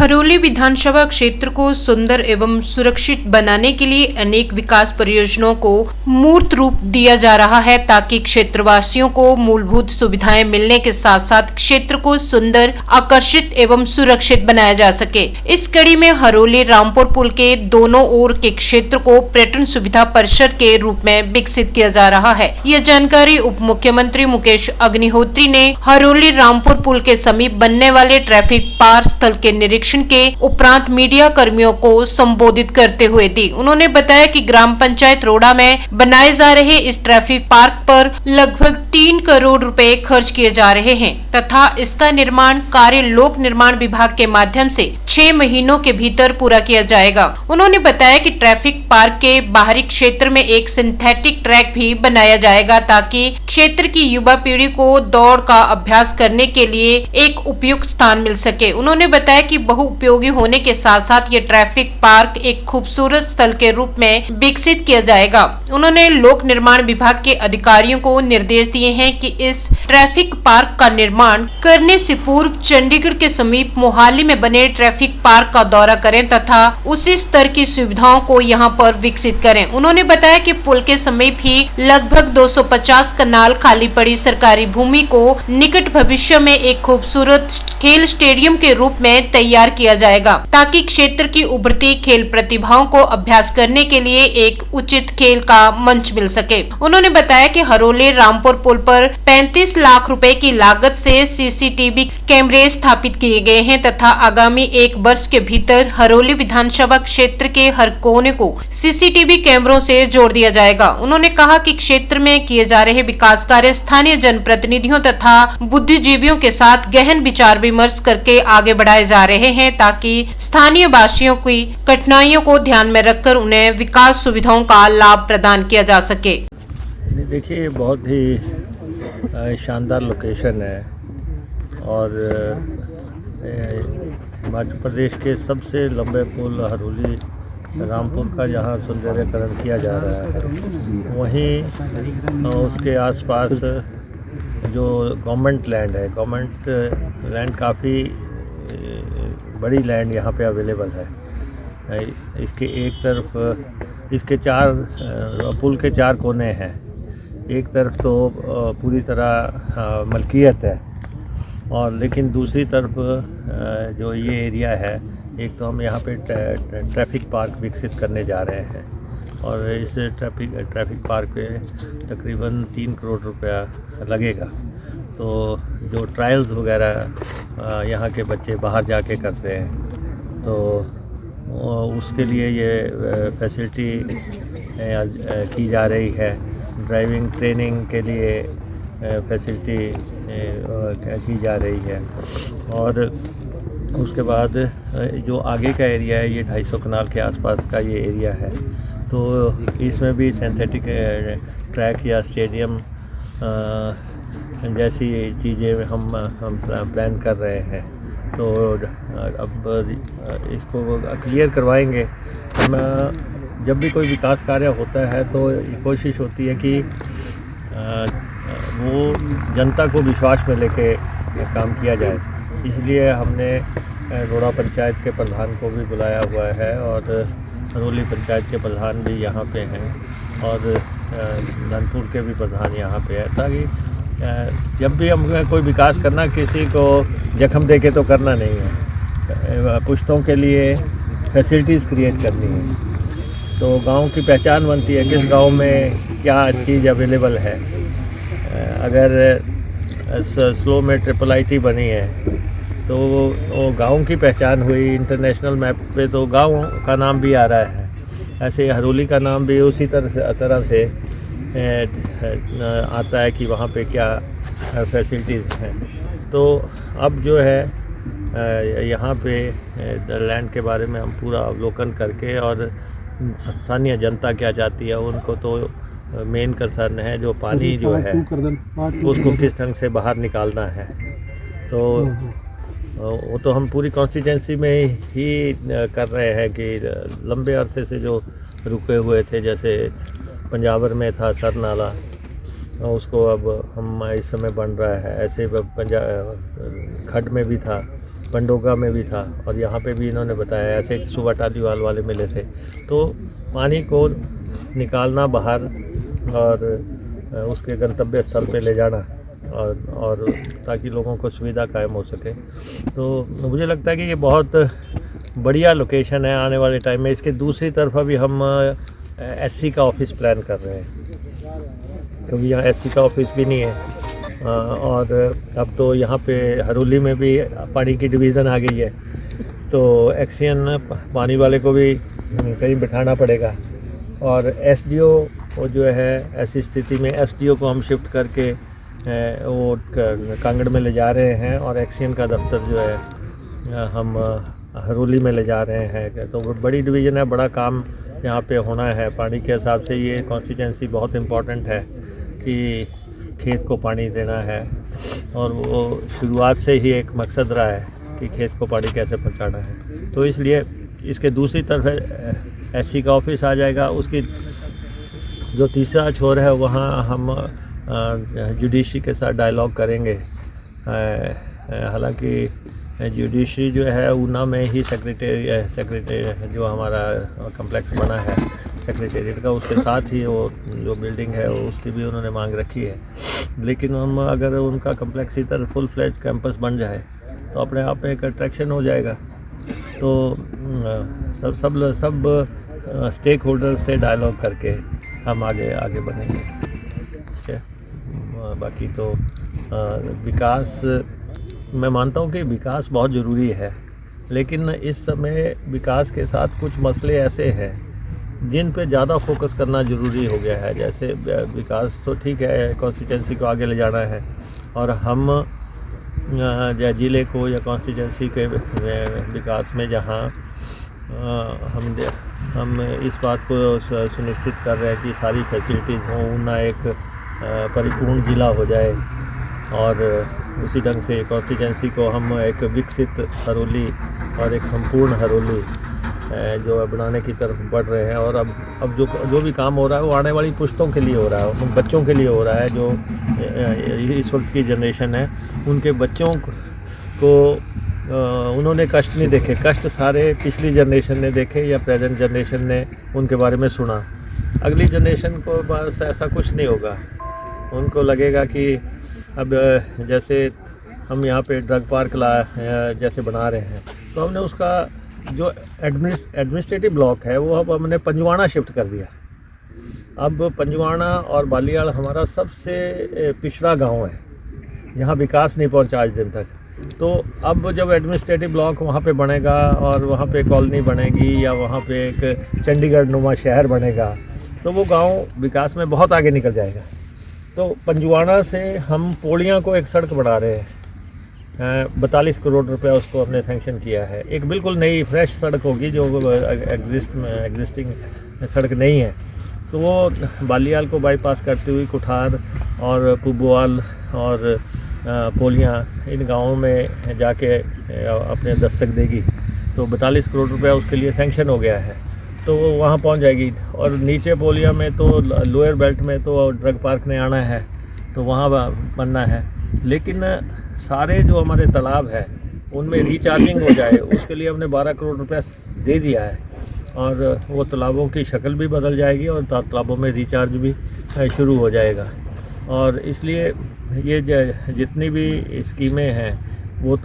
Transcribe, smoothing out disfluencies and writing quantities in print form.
हरोली विधानसभा क्षेत्र को सुंदर एवं सुरक्षित बनाने के लिए अनेक विकास परियोजनाओं को मूर्त रूप दिया जा रहा है ताकि क्षेत्रवासियों को मूलभूत सुविधाएं मिलने के साथ साथ क्षेत्र को सुंदर, आकर्षित एवं सुरक्षित बनाया जा सके। इस कड़ी में हरोली रामपुर पुल के दोनों ओर के क्षेत्र को पर्यटन सुविधा परिषद के रूप में विकसित किया जा रहा है। यह जानकारी उप मुख्यमंत्री मुकेश अग्निहोत्री ने हरोली रामपुर पुल के समीप बनने वाले ट्रैफिक पार स्थल के निरीक्षण के उपरांत मीडिया कर्मियों को संबोधित करते हुए दी। उन्होंने बताया कि ग्राम पंचायत रोड़ा में बनाए जा रहे इस ट्रैफिक पार्क पर लगभग 3 करोड़ रुपए खर्च किए जा रहे हैं तथा इसका निर्माण कार्य लोक निर्माण विभाग के माध्यम से 6 महीनों के भीतर पूरा किया जाएगा। उन्होंने बताया कि ट्रैफिक पार्क के बाहरी क्षेत्र में एक सिंथेटिक ट्रैक भी बनाया जाएगा ताकि क्षेत्र की युवा पीढ़ी को दौड़ का अभ्यास करने के लिए एक उपयुक्त स्थान मिल सके। उन्होंने बताया कि बहुउपयोगी होने के साथ साथ ये ट्रैफिक पार्क एक खूबसूरत स्थल के रूप में विकसित किया जाएगा। उन्होंने लोक निर्माण विभाग के अधिकारियों को निर्देश दिए हैं कि इस ट्रैफिक पार्क का निर्माण करने से पूर्व चंडीगढ़ के समीप मोहाली में बने ट्रैफिक पार्क का दौरा करें तथा उसी स्तर की सुविधाओं को यहां पर विकसित करें। उन्होंने बताया कि पुल के समीप ही लगभग 250 कनाल खाली पड़ी सरकारी भूमि को निकट भविष्य में एक खूबसूरत खेल स्टेडियम के रूप में तैयार किया जाएगा ताकि क्षेत्र की उभरती खेल प्रतिभाओं को अभ्यास करने के लिए एक उचित खेल का मंच मिल सके। उन्होंने बताया कि हरोली रामपुर पुल पर 35 लाख रुपए की लागत से सीसीटीवी कैमरे स्थापित किए गए हैं तथा आगामी 1 वर्ष के भीतर हरोली विधानसभा क्षेत्र के हर कोने को सीसीटीवी कैमरों से जोड़ दिया जाएगा। उन्होंने कहा कि क्षेत्र में किए जा रहे विकास कार्य स्थानीय जनप्रतिनिधियों तथा बुद्धिजीवियों के साथ गहन विचार विमर्श करके आगे बढ़ाए जा रहे हैं ताकि स्थानीय वासियों की कठिनाइयों को ध्यान में रखकर उन्हें विकास सुविधाओं का लाभ प्रदान किया जा सके। देखिए, बहुत ही शानदार लोकेशन है और मध्य प्रदेश के सबसे लंबे पुल हरोली रामपुर का जहाँ सौंदर्यकरण किया जा रहा है, वहीं उसके आसपास जो गवर्नमेंट लैंड है, गवर्नमेंट लैंड काफ़ी बड़ी लैंड यहाँ पे अवेलेबल है। इसके एक तरफ इसके पुल के 4 कोने हैं। एक तरफ तो पूरी तरह मलकियत है और लेकिन दूसरी तरफ जो ये एरिया है, एक तो हम यहाँ पे ट्रैफिक पार्क विकसित करने जा रहे हैं और इस ट्रैफिक पार्क पे तकरीबन 3 करोड़ रुपया लगेगा। तो जो ट्रायल्स वगैरह यहाँ के बच्चे बाहर जाके करते हैं तो उसके लिए ये फैसिलिटी की जा रही है। ड्राइविंग ट्रेनिंग के लिए फैसिलिटी की जा रही है और उसके बाद जो आगे का एरिया है, ये 250 कनाल के आसपास का ये एरिया है, तो इसमें भी सिंथेटिक ट्रैक या स्टेडियम जैसी चीज़ें हम प्लान कर रहे हैं। तो अब इसको क्लियर करवाएंगे। हम जब भी कोई विकास कार्य होता है तो कोशिश होती है कि वो जनता को विश्वास में लेके काम किया जाए। इसलिए हमने रोड़ा पंचायत के प्रधान को भी बुलाया हुआ है और हरोली पंचायत के प्रधान भी यहाँ पे हैं और ननपुर के भी प्रधान यहाँ पे है, ताकि जब भी हम कोई विकास करना, किसी को जख्म देके तो करना नहीं है, पुश्तों के लिए फैसिलिटीज़ क्रिएट करनी है। तो गांव की पहचान बनती है, किस गांव में क्या चीज़ अवेलेबल है। अगर स्लो में IIIT बनी है तो वो गांव की पहचान हुई। इंटरनेशनल मैप पे तो गांव का नाम भी आ रहा है, ऐसे हरोली का नाम भी उसी तरह से आता है कि वहाँ पे क्या फैसिलिटीज़ हैं। तो अब जो है यहाँ पे लैंड के बारे में हम पूरा अवलोकन करके और स्थानीय जनता क्या चाहती है, उनको तो मेन कंसर्न है जो पानी जो है उसको किस ढंग से बाहर निकालना है। तो वो तो हम पूरी कॉन्स्टिट्यूंसी में ही कर रहे हैं कि लंबे अरसे से जो रुके हुए थे, जैसे पंजाबर में था सर नाला, उसको अब हम इस समय बन रहा है। ऐसे पंजाब खड्ड में भी था पंडोगा में भी था और यहाँ पे भी इन्होंने बताया, ऐसे सुबह टालीवाल वाले मिले थे। तो पानी को निकालना बाहर और उसके गंतव्य स्थल पे ले जाना और ताकि लोगों को सुविधा कायम हो सके। तो मुझे लगता है कि ये बहुत बढ़िया लोकेशन है आने वाले टाइम में। इसके दूसरी तरफ अभी हम एससी का ऑफिस प्लान कर रहे हैं, क्योंकि यहाँ एससी का ऑफिस भी नहीं है और अब तो यहाँ पे हरोली में भी पानी की डिवीज़न आ गई है, तो एक्सियन पानी वाले को भी कहीं बिठाना पड़ेगा। और एसडीओ वो जो है, ऐसी स्थिति में एसडीओ को हम शिफ्ट करके वो कांगड़ में ले जा रहे हैं और एक्सियन का दफ्तर जो है हम हरोली में ले जा रहे हैं। तो बड़ी डिवीज़न है, बड़ा काम यहाँ पे होना है। पानी के हिसाब से ये कॉन्स्टिट्यूंसी बहुत इम्पॉर्टेंट है कि खेत को पानी देना है और वो शुरुआत से ही एक मकसद रहा है कि खेत को पानी कैसे पहुँचाना है। तो इसलिए इसके दूसरी तरफ एससी का ऑफिस आ जाएगा। उसकी जो तीसरा छोर है वहाँ हम जुडिशरी के साथ डायलॉग करेंगे। हालांकि जुडिशरी जो है ऊना में ही सेक्रेटरी जो हमारा कम्प्लेक्स बना है सेक्रेटेरिएट का, उसके साथ ही वो जो बिल्डिंग है उसकी भी उन्होंने मांग रखी है। लेकिन हम अगर उनका कम्प्लेक्स इधर फुल फ्लैज कैंपस बन जाए तो अपने आप में एक अट्रैक्शन हो जाएगा। तो सब स्टेक होल्डर से डायलॉग करके हम आगे बढ़ेंगे। ठीक है, बाकी तो विकास, मैं मानता हूँ कि विकास बहुत ज़रूरी है, लेकिन इस समय विकास के साथ कुछ मसले ऐसे हैं जिन पे ज़्यादा फोकस करना ज़रूरी हो गया है। जैसे विकास तो ठीक है, कॉन्स्टिट्यूंसी को आगे ले जाना है और हम ज़िले को या कॉन्स्टिट्यूंसी के विकास में जहाँ हम इस बात को सुनिश्चित कर रहे हैं कि सारी फैसिलिटीज़ हों, ऊना एक परिपूर्ण ज़िला हो जाए और उसी ढंग से कॉन्स्टिट्यूंसी को हम एक विकसित हरोली और एक संपूर्ण हरोली जो है बनाने की तरफ बढ़ रहे हैं। और अब जो भी काम हो रहा है वो आने वाली पुश्तों के लिए हो रहा है, उन बच्चों के लिए हो रहा है जो इस वक्त की जनरेशन है। उनके बच्चों को उन्होंने कष्ट नहीं देखे, कष्ट सारे पिछली जनरेशन ने देखे या प्रेजेंट जनरेशन ने उनके बारे में सुना। अगली जनरेशन को बस ऐसा कुछ नहीं होगा, उनको लगेगा कि अब जैसे हम यहाँ पे ड्रग पार्क जैसे बना रहे हैं, तो हमने उसका जो एडमिनिस्ट्रेटिव ब्लॉक है वो अब हमने पंजवाड़ा शिफ्ट कर दिया। अब पंजवाड़ा और बालियाड़ हमारा सबसे पिछड़ा गांव है, यहाँ विकास नहीं पहुँचा आज दिन तक। तो अब जब एडमिनिस्ट्रेटिव ब्लॉक वहाँ पे बनेगा और वहाँ पे कॉलोनी बनेगी या वहाँ पे एक चंडीगढ़ नुमा शहर बनेगा, तो वो गांव विकास में बहुत आगे निकल जाएगा। तो पंजवाड़ा से हम पोड़ियाँ को एक सड़क बना रहे हैं, 42 करोड़ रुपया उसको हमने सैंक्शन किया है। एक बिल्कुल नई फ्रेश सड़क होगी जो एग्जिस्टिंग सड़क नहीं है। तो वो बालियाल को बाईपास करती हुई कुठार और पुबवाल और पोलियाँ इन गाँवों में जाके अपने दस्तक देगी। तो 42 करोड़ रुपया उसके लिए सैंक्शन हो गया है, तो वो वहाँ पहुँच जाएगी। और नीचे पोलिया में तो लोअर बेल्ट में तो ड्रग पार्क ने आना है, तो वहाँ बनना है। लेकिन सारे जो हमारे तालाब है उनमें रिचार्जिंग हो जाए, उसके लिए हमने 12 करोड़ रुपया दे दिया है और वो तालाबों की शक्ल भी बदल जाएगी और तालाबों में रिचार्ज भी शुरू हो जाएगा। और इसलिए ये जितनी भी स्कीमें हैं वो तो